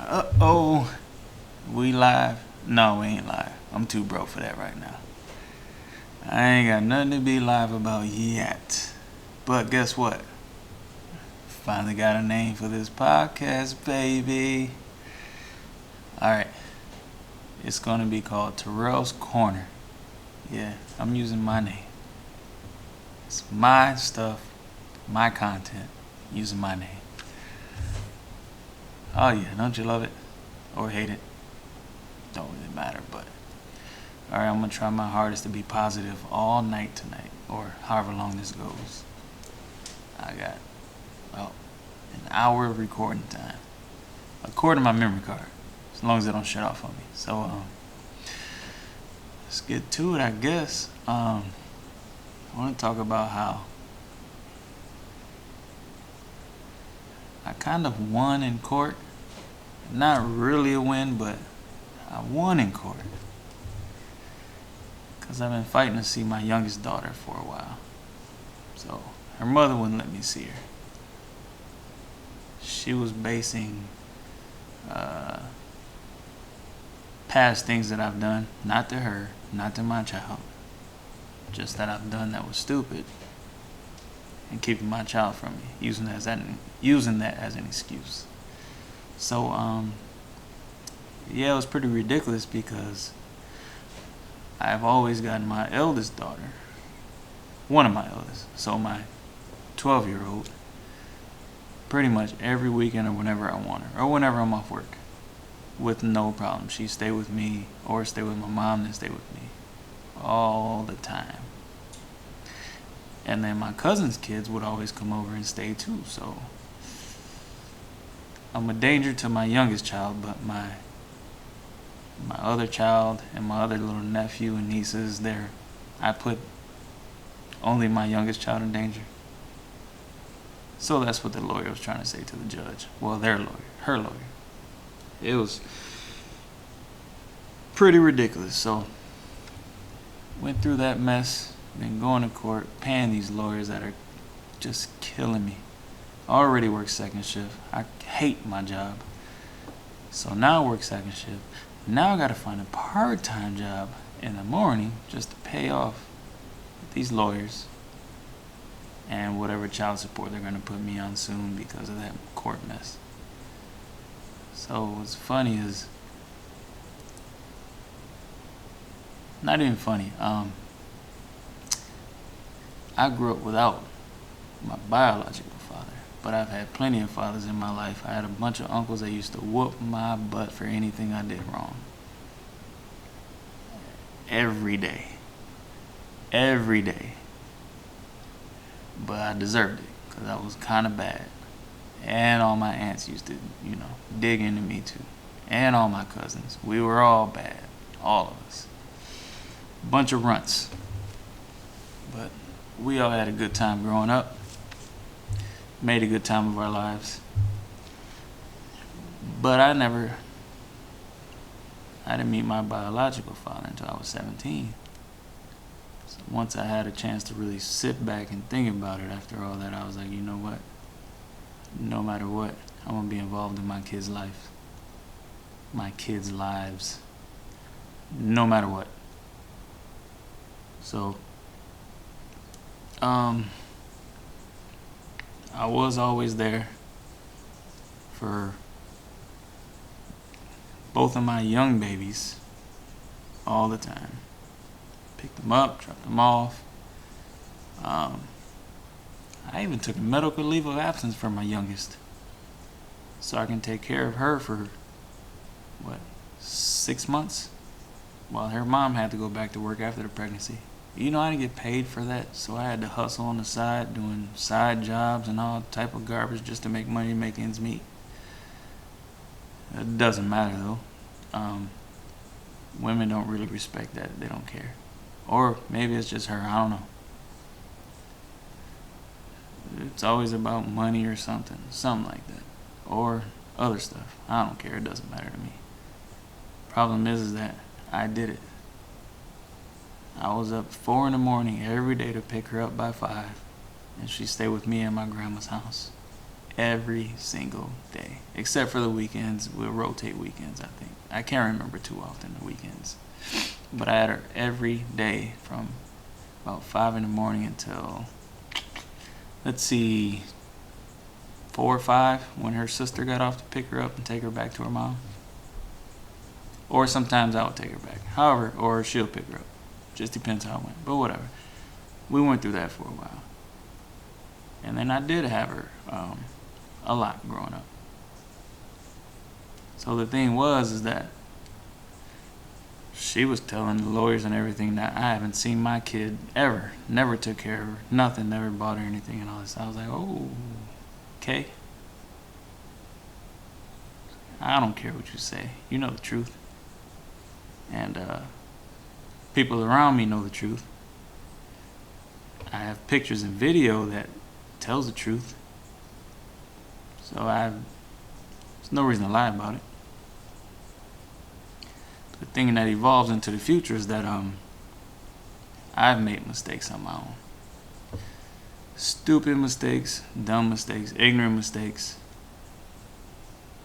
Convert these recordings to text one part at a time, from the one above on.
Uh-oh. We live? No, we ain't live. I'm too broke for that right now. I ain't got nothing to be live about yet. But guess what? Finally got a name for this podcast, baby. Alright. It's gonna be called Tarale's Corner. Yeah, I'm using my name. It's my stuff, my content, using my name. Oh yeah, don't you love it? Or hate it? Don't really matter, but alright, I'm gonna try my hardest to be positive all night tonight, or however long this goes. I got about an hour of recording time, according to my memory card, as long as it don't shut off on me. So let's get to it, I guess. I want to talk about how I kind of won in court. Not really a win, but I won in court. Because I've been fighting to see my youngest daughter for a while. So her mother wouldn't let me see her. She was basing past things that I've done, not to her, not to my child, just that I've done that was stupid, and keeping my child from me, using that as an excuse. So yeah, it was pretty ridiculous because I've always gotten my eldest daughter, one of my eldest, so my 12-year-old, pretty much every weekend or whenever I want her, or whenever I'm off work, with no problem. She'd stay with me or stay with my mom and stay with me all the time. And then my cousin's kids would always come over and stay too, so I'm a danger to my youngest child, but my other child and my other little nephew and nieces, I put only my youngest child in danger. So that's what the lawyer was trying to say to the judge. Well, their lawyer, her lawyer. It was pretty ridiculous. So went through that mess, then going to court, paying these lawyers that are just killing me. I already work second shift. I hate my job. So now I work second shift. Now I gotta find a part-time job in the morning just to pay off these lawyers and whatever child support they're gonna put me on soon because of that court mess. So what's funny is, not even funny, I grew up without my biological father, but I've had plenty of fathers in my life. I had a bunch of uncles that used to whoop my butt for anything I did wrong. Every day. But I deserved it, because I was kind of bad. And all my aunts used to, dig into me too. And all my cousins. We were all bad. All of us. Bunch of runts. But we all had a good time growing up. Made a good time of our lives. But I didn't meet my biological father until I was 17. So once I had a chance to really sit back and think about it after all that, I was like, you know what? No matter what, I'm going to be involved in my kids' life. My kids' lives. No matter what. So, I was always there for both of my young babies all the time. Picked them up, dropped them off. I even took a medical leave of absence for my youngest, so I can take care of her for 6 months, while her mom had to go back to work after the pregnancy. I didn't get paid for that, so I had to hustle on the side, doing side jobs and all type of garbage just to make money and make ends meet. It doesn't matter though. Women don't really respect that. They don't care. Or maybe it's just her. I don't know. It's always about money or something like that. Or other stuff. I don't care. It doesn't matter to me. Problem is that I did it. I was up 4 a.m. every day to pick her up by 5. And she'd stay with me at my grandma's house every single day, except for the weekends. We'll rotate weekends, I think. I can't remember too often the weekends. But I had her every day from about 5 in the morning until, let's see, 4 or 5 when her sister got off to pick her up and take her back to her mom. Or sometimes I would take her back. However, or she'll pick her up. Just depends how it went. But whatever. We went through that for a while. And then I did have her a lot growing up. So the thing is that she was telling the lawyers and everything that I haven't seen my kid ever. Never took care of her. Nothing. Never bought her anything and all this. I was like, oh, okay. I don't care what you say. You know the truth. And people around me know the truth. I have pictures and video that tells the truth. So there's no reason to lie about it. The thing that evolves into the future is that I've made mistakes on my own. Stupid mistakes, dumb mistakes, ignorant mistakes.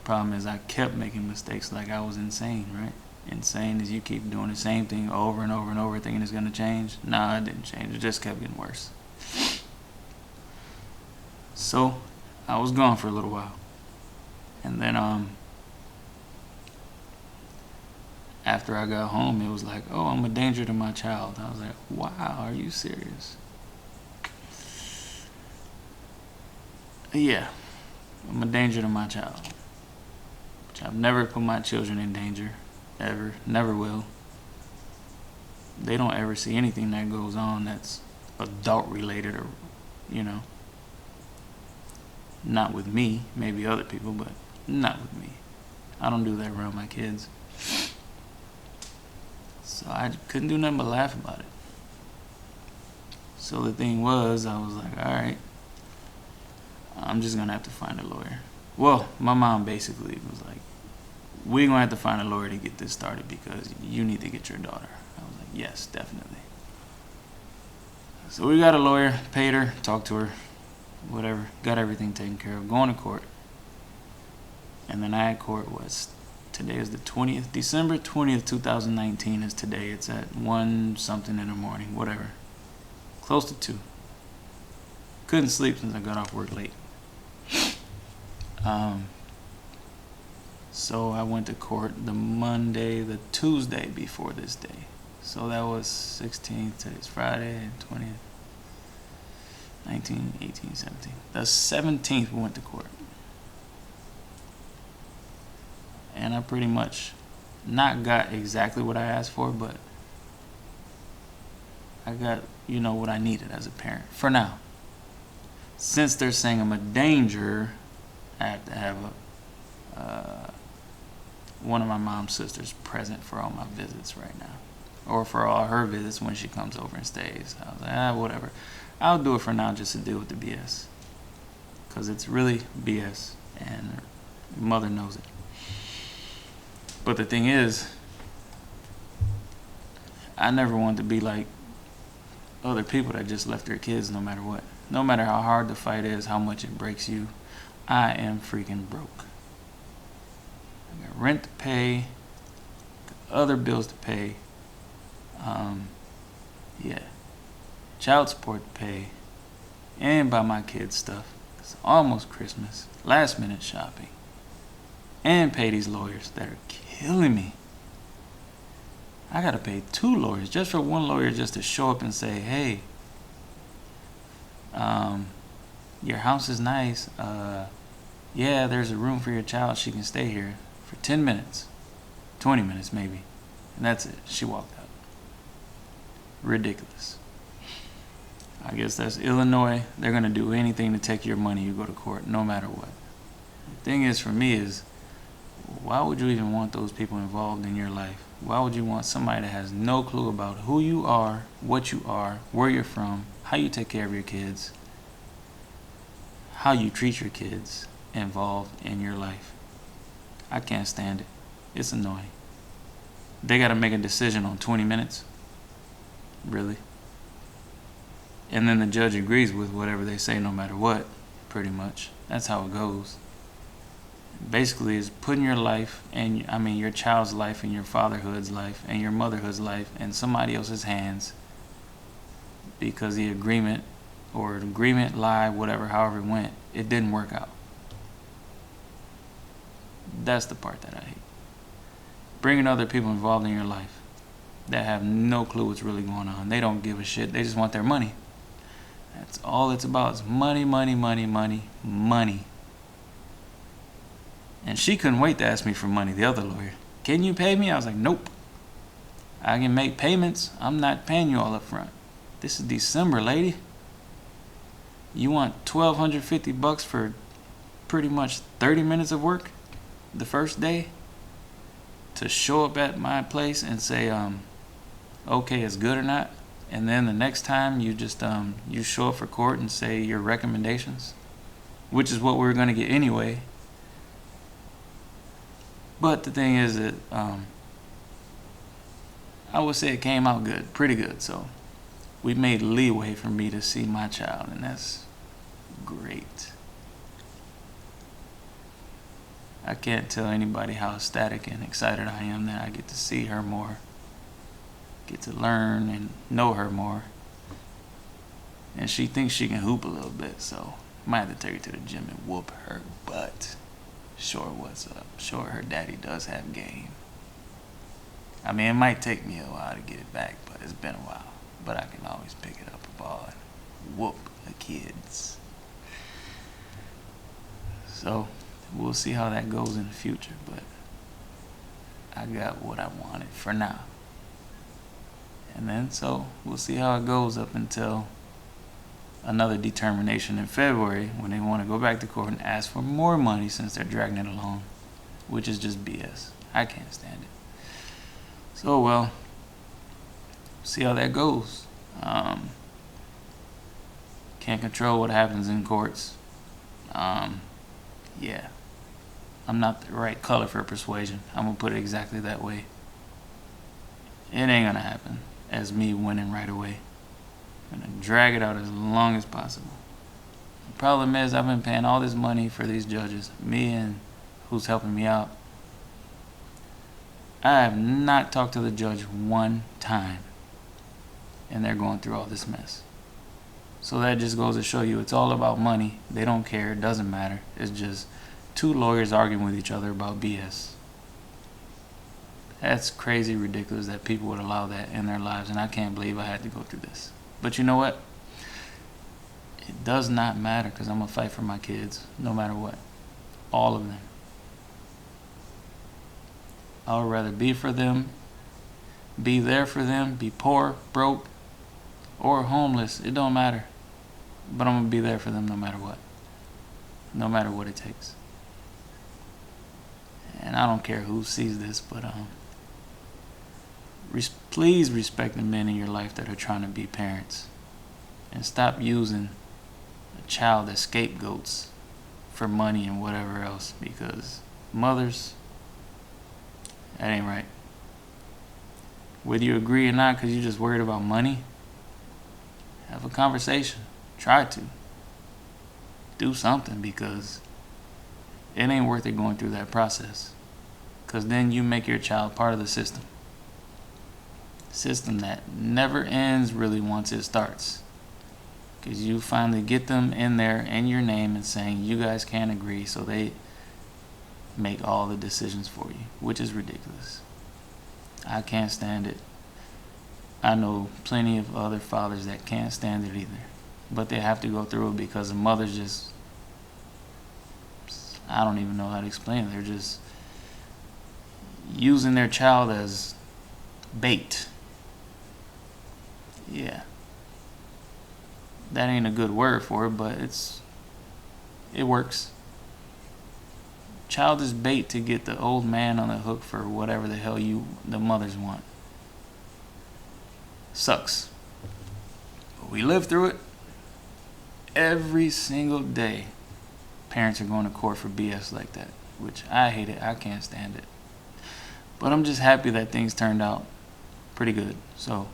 Problem is I kept making mistakes like I was insane, right? Insane is you keep doing the same thing over and over and over thinking it's going to change. Nah, it didn't change. It just kept getting worse. So I was gone for a little while. And then after I got home, it was like, oh, I'm a danger to my child. I was like, wow, are you serious? Yeah, I'm a danger to my child. Which I've never put my children in danger. Ever. Never will. They don't ever see anything that goes on that's adult related or, not with me. Maybe other people, but not with me. I don't do that around my kids. So I couldn't do nothing but laugh about it. So the thing was, I was like, alright, I'm just going to have to find a lawyer. Well, my mom basically was like, we're going to have to find a lawyer to get this started because you need to get your daughter. I was like, yes, definitely. So we got a lawyer, paid her, talked to her, whatever, got everything taken care of, going to court. And then I had court today is the 20th, December 20th, 2019 is today. It's at 1 something in the morning, whatever. Close to 2. Couldn't sleep since I got off work late. So I went to court the Tuesday before this day. So that was 16th, today's Friday, 20th, 19, 18, 17. The 17th we went to court. And I pretty much not got exactly what I asked for, but I got, what I needed as a parent, for now. Since they're saying I'm a danger, I have to have one of my mom's sisters present for all my visits right now. Or for all her visits when she comes over and stays. I was like, whatever. I'll do it for now just to deal with the BS. Because it's really BS. And her mother knows it. But the thing is, I never wanted to be like other people that just left their kids no matter what. No matter how hard the fight is, how much it breaks you, I am freaking broke. I got rent to pay, got other bills to pay, child support to pay, and buy my kids stuff. It's almost Christmas, last minute shopping, and pay these lawyers that are killing me. I gotta pay 2 lawyers just for one lawyer just to show up and say, hey, your house is nice. Yeah, there's a room for your child. She can stay here for 10 minutes, 20 minutes maybe. And that's it. She walked out. Ridiculous. I guess that's Illinois. They're going to do anything to take your money. You go to court no matter what. The thing is, for me, is why would you even want those people involved in your life? Why would you want somebody that has no clue about who you are, what you are, where you're from, how you take care of your kids, how you treat your kids involved in your life? I can't stand it. It's annoying. They got to make a decision on 20 minutes? Really? And then the judge agrees with whatever they say no matter what. pretty much. That's how it goes. Basically, it's putting your life and your child's life and your fatherhood's life and your motherhood's life in somebody else's hands because the agreement lie, whatever, however it went, it didn't work out. That's the part that I hate. Bringing other people involved in your life that have no clue what's really going on. They don't give a shit. They just want their money. That's all it's about. It's money, money, money, money, money. And she couldn't wait to ask me for money, the other lawyer. Can you pay me? I was like, nope. I can make payments. I'm not paying you all up front. This is December, lady. You want $1,250 for pretty much 30 minutes of work the first day to show up at my place and say, okay, it's good or not? And then the next time you just you show up for court and say your recommendations, which is what we were going to get anyway. But the thing is that I would say it came out good, pretty good. So we made leeway for me to see my child, and that's great. I can't tell anybody how ecstatic and excited I am that I get to see her more, get to learn and know her more. And she thinks she can hoop a little bit, so I might have to take her to the gym and whoop her butt. Show her what's up. Show her daddy does have game. I mean, it might take me a while to get it back, but it's been a while. But I can always pick it up a ball and whoop the kids. So we'll see how that goes in the future, but I got what I wanted for now. And then so we'll see how it goes up until another determination in February when they want to go back to court and ask for more money since they're dragging it along, which is just BS. I can't stand it. So, well, see how that goes. Can't control what happens in courts. Yeah. I'm not the right color for persuasion. I'm going to put it exactly that way. It ain't going to happen as me winning right away. I'm going to drag it out as long as possible. The problem is I've been paying all this money for these judges, me and who's helping me out. I have not talked to the judge one time, and they're going through all this mess. So that just goes to show you it's all about money. They don't care. It doesn't matter. It's just two lawyers arguing with each other about BS. That's crazy ridiculous that people would allow that in their lives, and I can't believe I had to go through this. But you know what? It does not matter because I'm going to fight for my kids no matter what. All of them. I would rather be for them, be there for them, be poor, broke, or homeless. It don't matter. But I'm going to be there for them no matter what. No matter what it takes. And I don't care who sees this, but please respect the men in your life that are trying to be parents. And stop using a child as scapegoats for money and whatever else. Because mothers, that ain't right. Whether you agree or not because you're just worried about money, have a conversation. Try to. Do something because it ain't worth it going through that process. Because then you make your child part of the system. System that never ends really once it starts. Because you finally get them in there in your name and saying you guys can't agree, so they make all the decisions for you, which is ridiculous. I can't stand it. I know plenty of other fathers that can't stand it either, but they have to go through it because the mothers just, I don't even know how to explain it. They're just using their child as bait. Yeah. That ain't a good word for it, but it works. Child is bait to get the old man on the hook for whatever the hell the mothers want. Sucks. But we live through it. Every single day, parents are going to court for BS like that, which I hate it. I can't stand it. But I'm just happy that things turned out pretty good. So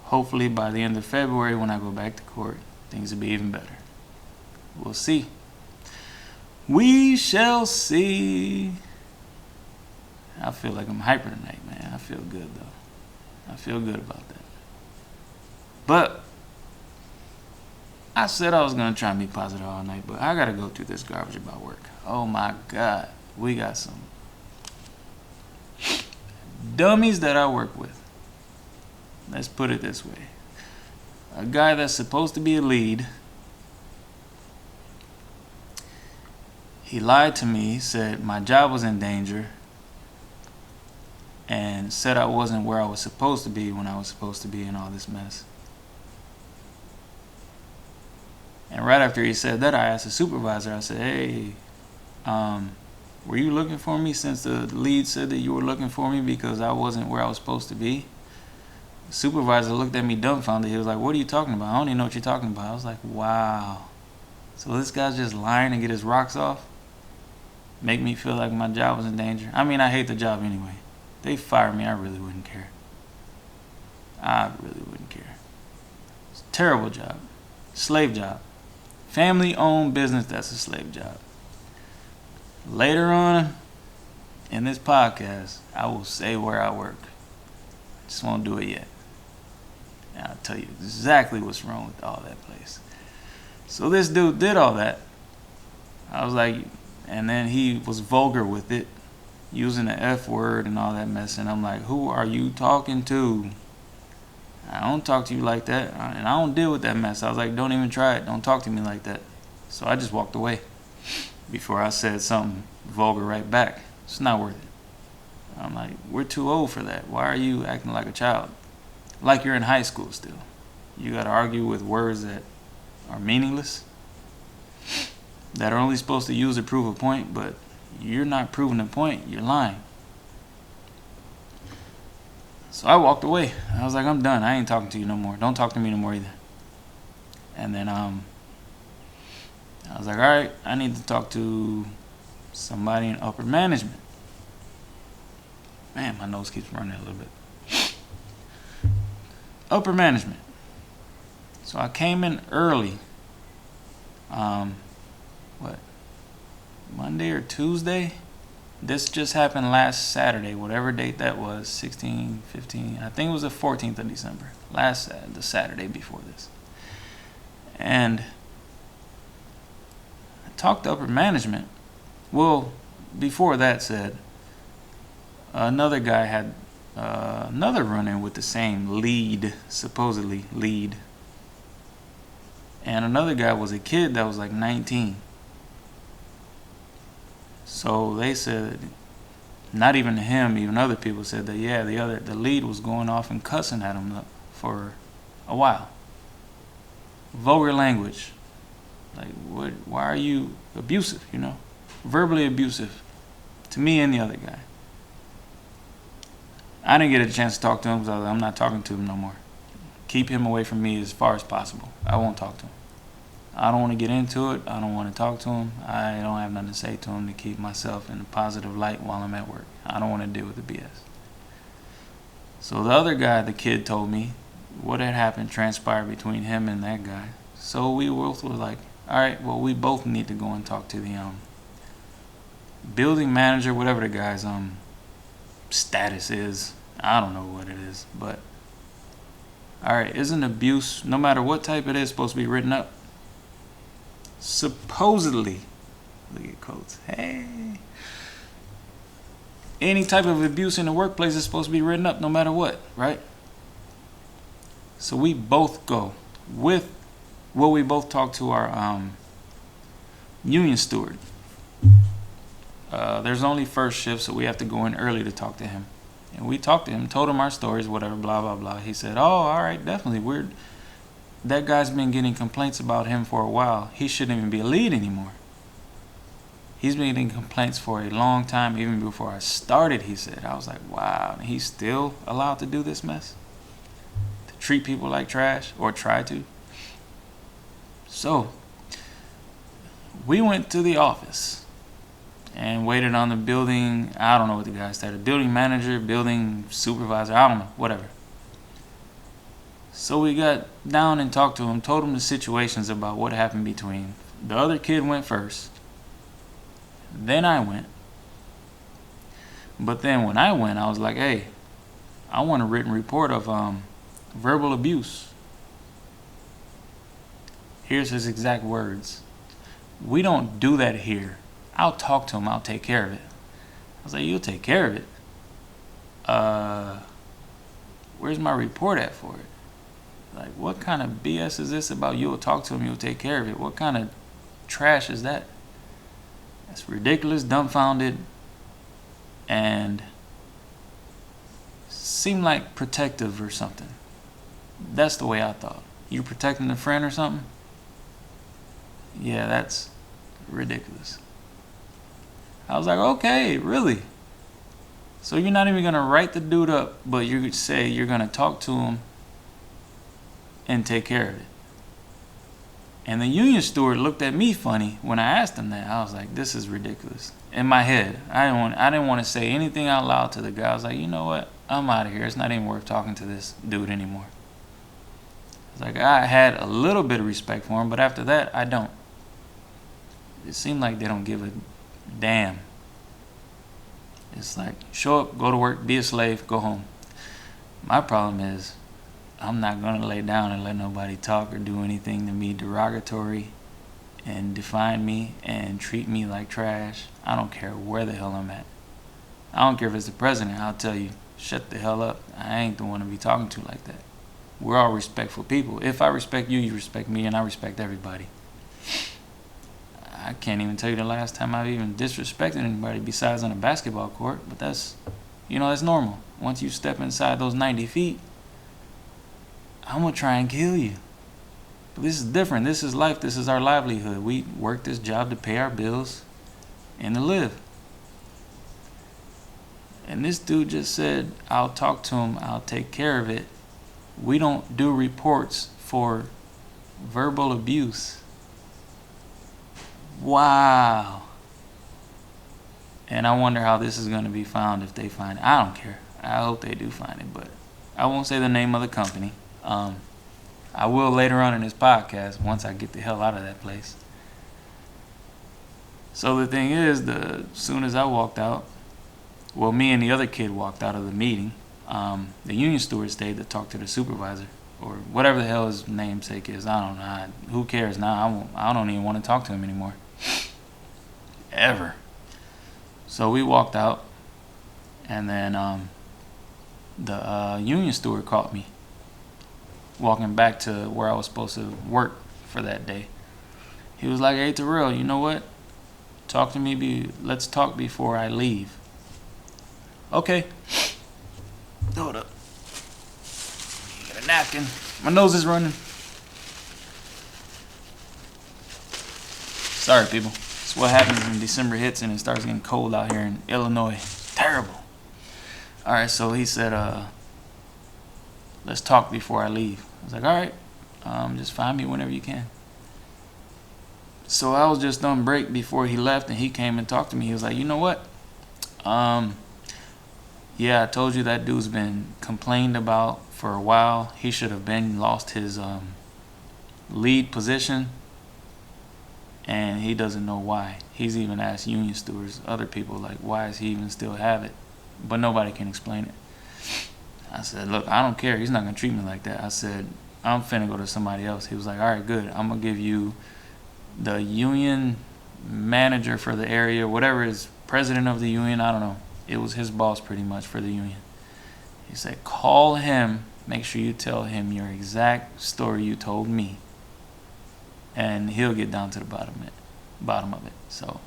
hopefully by the end of February when I go back to court, things will be even better. We'll see. We shall see. I feel like I'm hyper tonight, man. I feel good, though. I feel good about that. But I said I was going to try and be positive all night, but I got to go through this garbage about work. Oh, my God. We got some dummies that I work with. Let's put it this way. A guy that's supposed to be a lead, he lied to me, said my job was in danger, and said I wasn't where I was supposed to be when I was supposed to be in all this mess. And right after he said that, I asked the supervisor, I said, hey, were you looking for me since the lead said that you were looking for me because I wasn't where I was supposed to be? The supervisor looked at me dumbfounded. He was like, what are you talking about? I don't even know what you're talking about. I was like, wow. So this guy's just lying to get his rocks off? Make me feel like my job was in danger? I mean, I hate the job anyway. They fired me, I really wouldn't care. I really wouldn't care. It's a terrible job. Slave job. Family-owned business that's a slave job. Later on in this podcast, I will say where I work. Just won't do it yet. And I'll tell you exactly what's wrong with all that place. So this dude did all that. I was like, and then he was vulgar with it, using the F word and all that mess. And I'm like, who are you talking to? I don't talk to you like that. And I don't deal with that mess. I was like, don't even try it. Don't talk to me like that. So I just walked away before I said something vulgar right back. It's not worth it. I'm like, we're too old for that. Why are you acting like a child? Like you're in high school still. You got to argue with words that are meaningless, that are only supposed to use to prove a point, but you're not proving a point. You're lying. So I walked away. I was like, I'm done. I ain't talking to you no more. Don't talk to me no more either. And then I was like, all right, I need to talk to somebody in upper management. Man, my nose keeps running a little bit. Upper management. So I came in early. Monday or Tuesday? This just happened last Saturday, whatever date that was, 16, 15. I think it was the 14th of December. The Saturday before this. And I talked to upper management. Well, before that said, another guy had another run-in with the same lead, supposedly lead. And another guy was a kid that was like 19. So they said, not even him, even other people said that, yeah, the lead was going off and cussing at him for a while. Vulgar language. Like, why are you abusive, Verbally abusive to me and the other guy. I didn't get a chance to talk to him because I'm not talking to him no more. Keep him away from me as far as possible. I won't talk to him. I don't want to get into it. I don't want to talk to him. I don't have nothing to say to him to keep myself in a positive light while I'm at work. I don't want to deal with the BS. So the other guy, the kid, told me what had happened transpired between him and that guy. So we both were like, all right, well, we both need to go and talk to the building manager, whatever the guy's status is. I don't know what it is, but all right, isn't abuse, no matter what type it is, supposed to be written up? Supposedly, look at quotes. Hey, any type of abuse in the workplace is supposed to be written up, no matter what, right? So we both go with we both talk to our union steward. There's only first shift, so we have to go in early to talk to him. And we talked to him, told him our stories, whatever, blah, blah, blah. He said, oh, all right, definitely. That guy's been getting complaints about him for a while. He shouldn't even be a lead anymore. He's been getting complaints for a long time, even before I started, he said. I was like, wow, he's still allowed to do this mess? To treat people like trash, or try to? So, we went to the office and waited on the building, I don't know what the guy started, building manager, building supervisor, I don't know, whatever. So we got down and talked to him, told him the situations about what happened between The other kid went first. Then I went. But then when I went, I was like, hey, I want a written report of verbal abuse. Here's his exact words. We don't do that here. I'll talk to him. I'll take care of it. I was like, you'll take care of it? Where's my report at for it? Like, what kind of BS is this about you'll talk to him, you'll take care of it? What kind of trash is that? That's ridiculous, dumbfounded, and seemed like protective or something. That's the way I thought. You protecting a friend or something? Yeah, that's ridiculous. I was like, okay, really? So you're not even going to write the dude up, but you say you're going to talk to him and take care of it. And the union steward looked at me funny when I asked him that. I was like, this is ridiculous. In my head, I didn't want to say anything out loud to the guy. I was like, you know what? I'm out of here. It's not even worth talking to this dude anymore. It's like, I had a little bit of respect for him, but after that, I don't. It seemed like they don't give a damn. It's like, show up, go to work, be a slave, go home. My problem is, I'm not going to lay down and let nobody talk or do anything to me derogatory and define me and treat me like trash. I don't care where the hell I'm at. I don't care if it's the president. I'll tell you, shut the hell up. I ain't the one to be talking to like that. We're all respectful people. If I respect you, you respect me, and I respect everybody. I can't even tell you the last time I've even disrespected anybody besides on a basketball court, but that's normal. Once you step inside those 90 feet, I'm going to try and kill you. But this is different. This is life. This is our livelihood. We work this job to pay our bills and to live. And this dude just said, I'll talk to him. I'll take care of it. We don't do reports for verbal abuse. Wow. And I wonder how this is going to be found if they find it. I don't care. I hope they do find it, but I won't say the name of the company. I will later on in this podcast once I get the hell out of that place. So the thing is, as soon as I walked out, well, me and the other kid walked out of the meeting. The union steward stayed to talk to the supervisor, or whatever the hell his namesake is. I don't know. Who cares now? I don't even want to talk to him anymore. Ever. So we walked out, and then the union steward caught me walking back to where I was supposed to work for that day. He was like, hey, Tarale, you know what? Talk to me. Let's talk before I leave. Okay. Hold up. Get a napkin. My nose is running. Sorry, people. It's what happens when December hits and it starts getting cold out here in Illinois. Terrible. All right, so he said, let's talk before I leave. I was like, all right, just find me whenever you can. So I was just on break before he left, and he came and talked to me. He was like, you know what? Yeah, I told you that dude's been complained about for a while. He should have lost his lead position, and he doesn't know why. He's even asked union stewards, other people, like, why does he even still have it? But nobody can explain it. I said, look, I don't care. He's not going to treat me like that. I said, I'm finna go to somebody else. He was like, all right, good. I'm going to give you the union manager for the area, whatever is president of the union, I don't know. It was his boss pretty much for the union. He said, call him, make sure you tell him your exact story you told me, and he'll get down to the bottom of it. So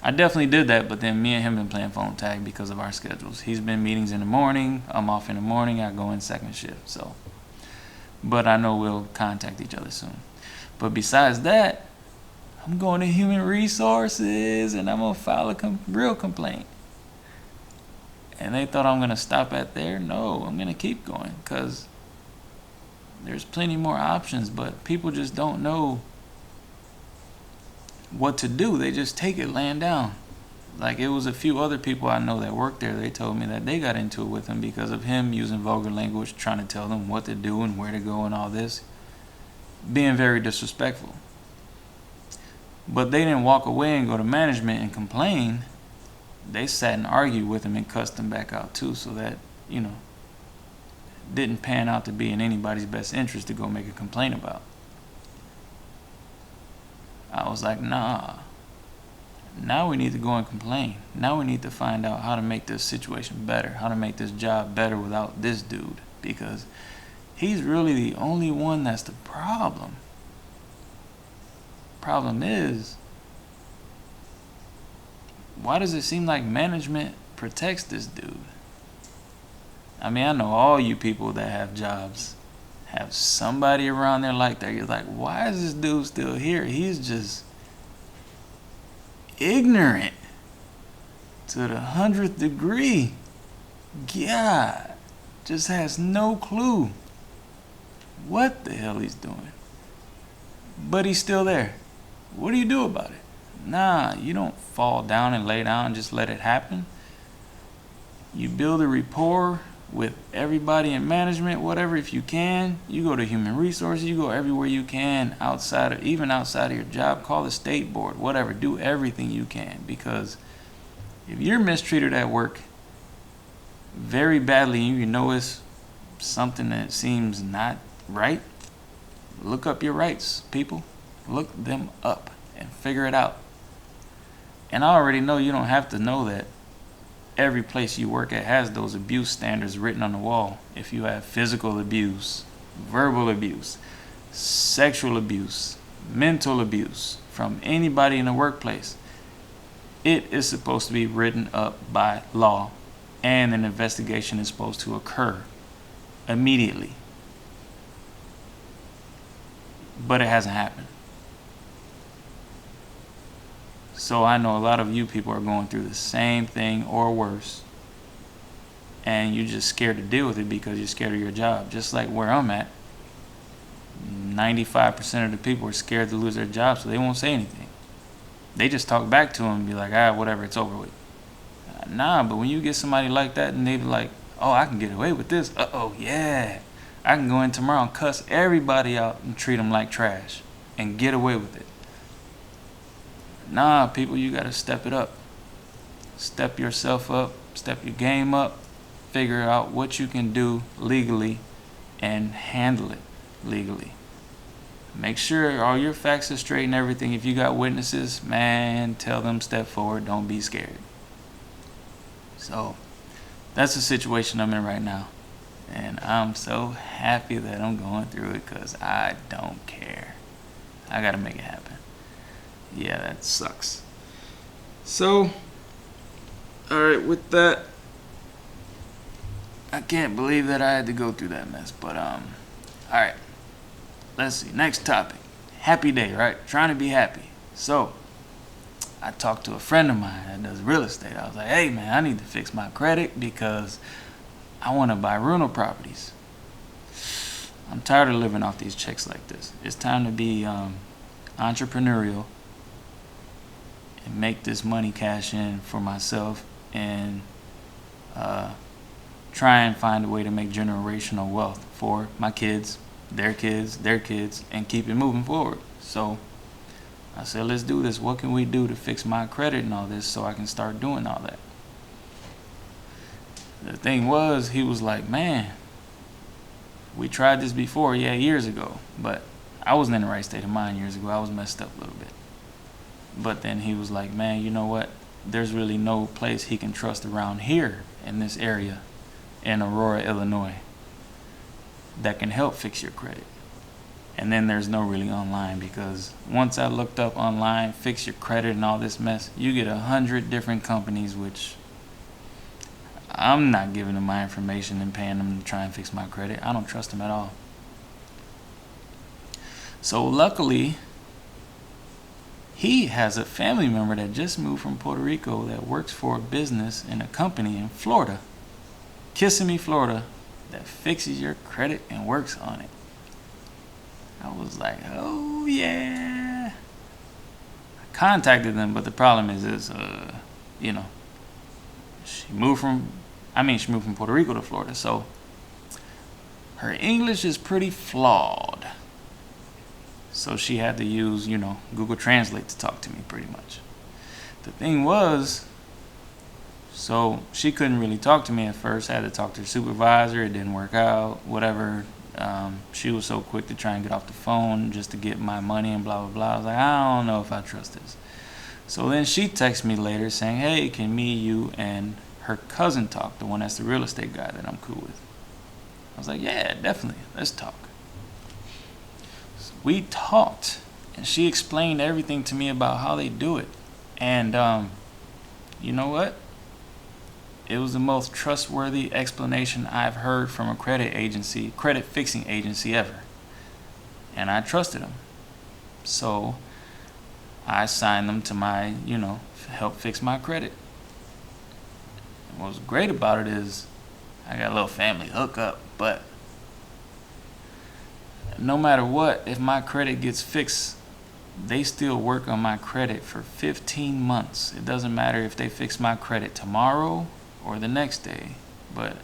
I definitely did that, but then me and him been playing phone tag because of our schedules. He's been meetings in the morning, I'm off in the morning, I go in second shift. So, but I know we'll contact each other soon. But besides that, I'm going to human resources and I'm going to file a real complaint. And they thought I'm going to stop at there. No, I'm going to keep going because there's plenty more options, but people just don't know what to do. They just take it laying down. Like, it was a few other people I know that worked there. They told me that they got into it with him because of him using vulgar language, trying to tell them what to do and where to go and all this. Being very disrespectful. But they didn't walk away and go to management and complain. They sat and argued with him and cussed him back out too, so that, didn't pan out to be in anybody's best interest to go make a complaint about. I was like, nah. Now we need to go and complain. Now we need to find out how to make this situation better, how to make this job better without this dude, because he's really the only one that's the problem. Problem is, why does it seem like management protects this dude? I mean, I know all you people that have jobs have somebody around there like that. You're like, why is this dude still here? He's just ignorant to the 100th degree. God, just has no clue what the hell he's doing. But he's still there. What do you do about it? Nah, you don't fall down and lay down and just let it happen. You build a rapport with everybody in management, whatever, if you can. You go to human resources, you go everywhere you can, even outside of your job. Call the state board, whatever. Do everything you can, because if you're mistreated at work very badly and you notice something that seems not right, look up your rights, people. Look them up and figure it out. And I already know you don't have to know that every place you work at has those abuse standards written on the wall. If you have physical abuse, verbal abuse, sexual abuse, mental abuse from anybody in the workplace, it is supposed to be written up by law, and an investigation is supposed to occur immediately. But it hasn't happened. So I know a lot of you people are going through the same thing or worse, and you're just scared to deal with it because you're scared of your job. Just like where I'm at, 95% of the people are scared to lose their job, so they won't say anything. They just talk back to them and be like, whatever, it's over with. Nah, but when you get somebody like that and they be like, oh, I can get away with this. Yeah. I can go in tomorrow and cuss everybody out and treat them like trash and get away with it. Nah, people, you got to step it up. Step yourself up. Step your game up. Figure out what you can do legally and handle it legally. Make sure all your facts are straight and everything. If you got witnesses, man, tell them step forward. Don't be scared. So that's the situation I'm in right now. And I'm so happy that I'm going through it because I don't care. I got to make it happen. Yeah, that sucks. So, alright, with that, I can't believe that I had to go through that mess. But, alright. Let's see. Next topic. Happy day, right? Trying to be happy. So, I talked to a friend of mine that does real estate. I was like, hey, man, I need to fix my credit because I want to buy rental properties. I'm tired of living off these checks like this. It's time to be entrepreneurial and make this money cash in for myself and try and find a way to make generational wealth for my kids, their kids, and keep it moving forward. So I said, let's do this. What can we do to fix my credit and all this so I can start doing all that? The thing was, he was like, man, we tried this before, years ago, but I wasn't in the right state of mind years ago. I was messed up a little bit. But then he was like, man, you know what? There's really no place he can trust around here in this area in Aurora, Illinois that can help fix your credit. And then there's no really online, because once I looked up online, fix your credit and all this mess, you get 100 different companies, which I'm not giving them my information and paying them to try and fix my credit. I don't trust them at all. So luckily, he has a family member that just moved from Puerto Rico that works for a business in a company in Florida, Kissimmee, Florida, that fixes your credit and works on it. I was like, oh yeah. I contacted them, but the problem is she moved from Puerto Rico to Florida, so her English is pretty flawed. So she had to use, Google Translate to talk to me pretty much. The thing was, so she couldn't really talk to me at first. I had to talk to her supervisor. It didn't work out, whatever. She was so quick to try and get off the phone just to get my money and blah, blah, blah. I was like, I don't know if I trust this. So then she texted me later saying, hey, can me, you, and her cousin talk, the one that's the real estate guy that I'm cool with? I was like, yeah, definitely. Let's talk. So we talked, and she explained everything to me about how they do it. And you know what? It was the most trustworthy explanation I've heard from a credit fixing agency ever. And I trusted them. So I signed them to my, help fix my credit. And what's great about it is I got a little family hookup, but no matter what, if my credit gets fixed, they still work on my credit for 15 months. It doesn't matter if they fix my credit tomorrow or the next day, but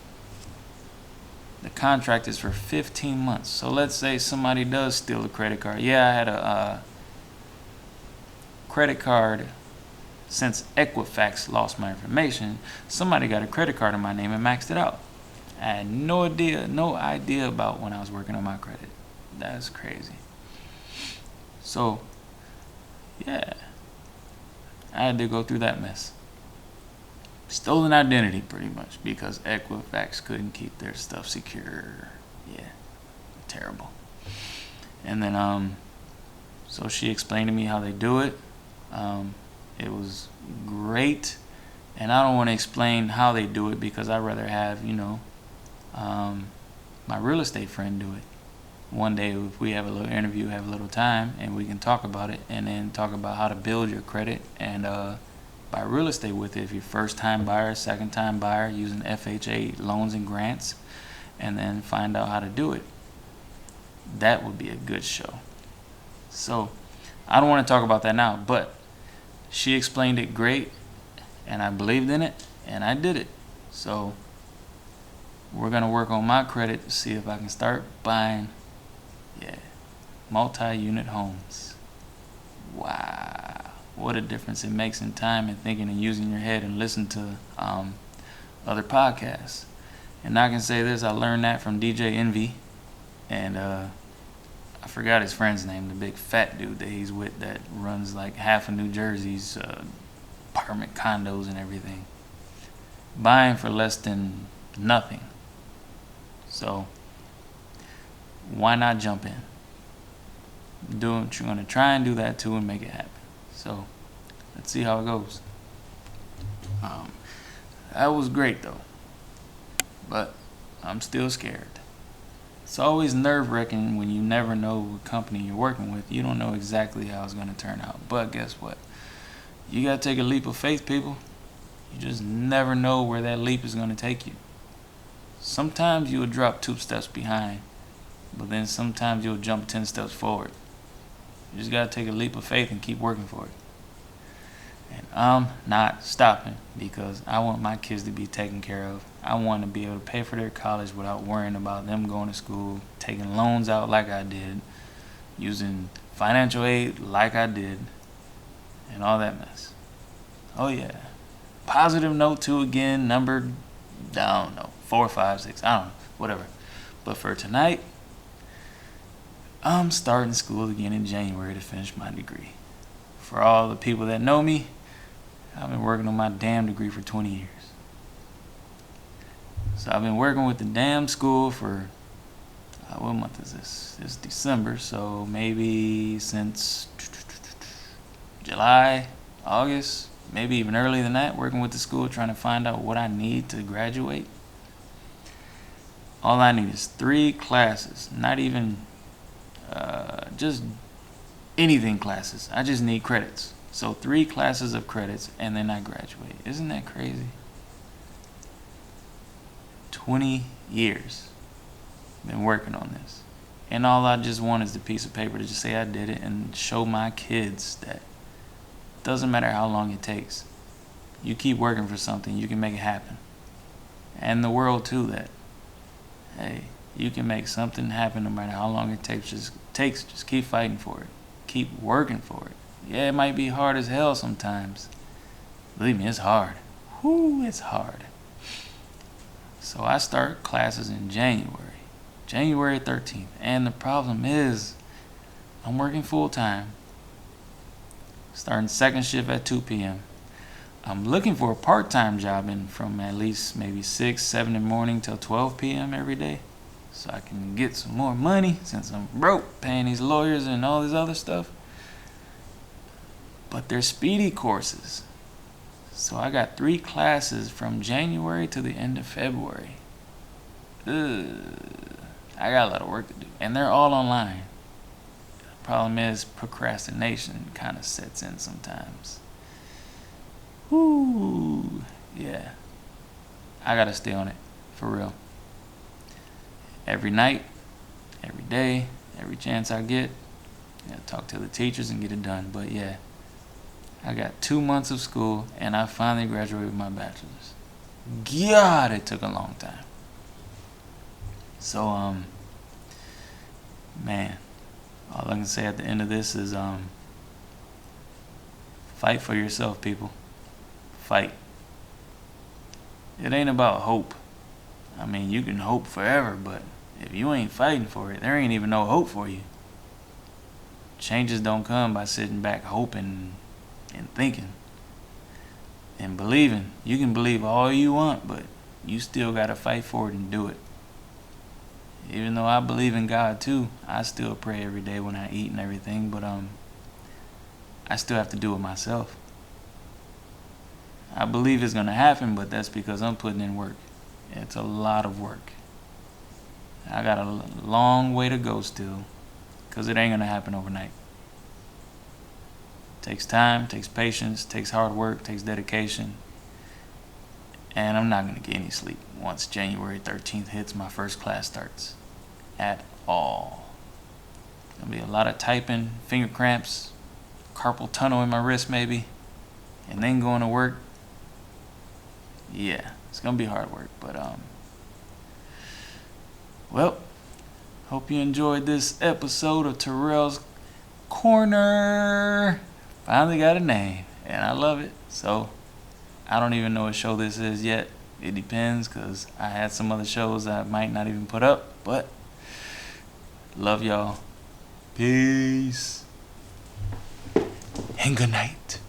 the contract is for 15 months. So let's say somebody does steal a credit card. Yeah, I had a credit card. Since Equifax lost my information, somebody got a credit card in my name and maxed it out. I had no idea about when I was working on my credit. That's crazy. So, yeah, I had to go through that mess. Stolen identity, pretty much, because Equifax couldn't keep their stuff secure. Yeah, terrible. And then, so she explained to me how they do it. It was great, and I don't want to explain how they do it because I'd rather have, my real estate friend do it. One day, if we have a little interview, have a little time, and we can talk about it, and then talk about how to build your credit and buy real estate with it. If you're first-time buyer, second-time buyer, using FHA loans and grants, and then find out how to do it. That would be a good show. So, I don't want to talk about that now, but she explained it great, and I believed in it, and I did it. So we're going to work on my credit to see if I can start buying, multi-unit homes. Wow. What a difference it makes in time and thinking and using your head and listen to other podcasts. And I can say this, I learned that from DJ Envy, and I forgot his friend's name, the big fat dude that he's with that runs like half of New Jersey's apartment condos and everything. Buying for less than nothing. So, why not jump in? You're going to try and do that too and make it happen. So, let's see how it goes. That was great though. But I'm still scared. It's always nerve-wracking when you never know what company you're working with. You don't know exactly how it's going to turn out. But guess what? You got to take a leap of faith, people. You just never know where that leap is going to take you. Sometimes you'll drop 2 steps behind, but then sometimes you'll jump 10 steps forward. You just got to take a leap of faith and keep working for it. And I'm not stopping because I want my kids to be taken care of. I want to be able to pay for their college without worrying about them going to school, taking loans out like I did, using financial aid like I did, and all that mess. Oh yeah. Positive note too again, numbered, I don't know, 4, 5, 6, I don't know, whatever. But for tonight, I'm starting school again in January to finish my degree. For all the people that know me, I've been working on my damn degree for 20 years. So I've been working with the damn school for, what month is this? It's December, so maybe since July, August, maybe even earlier than that, working with the school trying to find out what I need to graduate. All I need is 3 classes, not even just anything classes. I just need credits. So 3 classes of credits and then I graduate. Isn't that crazy? 20 years been working on this. And all I just want is the piece of paper to just say I did it and show my kids that doesn't matter how long it takes. You keep working for something, you can make it happen. And the world too, that, hey, you can make something happen no matter how long it takes. Just takes. Just keep fighting for it. Keep working for it. Yeah, it might be hard as hell sometimes. Believe me, it's hard. Whoo, it's hard. So I start classes in January 13th. And the problem is, I'm working full time, starting second shift at 2 p.m. I'm looking for a part-time job from at least maybe 6, 7 in the morning till 12 p.m. every day, so I can get some more money since I'm broke paying these lawyers and all this other stuff. But they're speedy courses. So I got 3 classes from January to the end of February. I got a lot of work to do. And they're all online. The problem is procrastination kind of sets in sometimes. Whoo, yeah. I gotta stay on it, for real. Every night, every day, every chance I get, talk to the teachers and get it done. But yeah, I got 2 months of school and I finally graduated with my bachelor's. God, it took a long time. So, man, all I can say at the end of this is, fight for yourself, people. Fight. It ain't about hope. I mean, you can hope forever, but if you ain't fighting for it, there ain't even no hope for you. Changes don't come by sitting back hoping and thinking and believing. You can believe all you want, but you still gotta fight for it and do it. Even though I believe in God too, I still pray every day when I eat and everything, but I still have to do it myself. I believe it's gonna happen, but that's because I'm putting in work. It's a lot of work. I got a long way to go still, because it ain't gonna happen overnight. It takes time, takes patience, takes hard work, takes dedication. And I'm not gonna get any sleep once January 13th hits, my first class starts. At all. Gonna be a lot of typing, finger cramps, carpal tunnel in my wrist maybe, and then going to work. Yeah, it's gonna be hard work, but well, hope you enjoyed this episode of Tarale's Corner. Finally got a name, and I love it. So I don't even know what show this is yet. It depends, because I had some other shows I might not even put up, but love y'all. Peace and good night.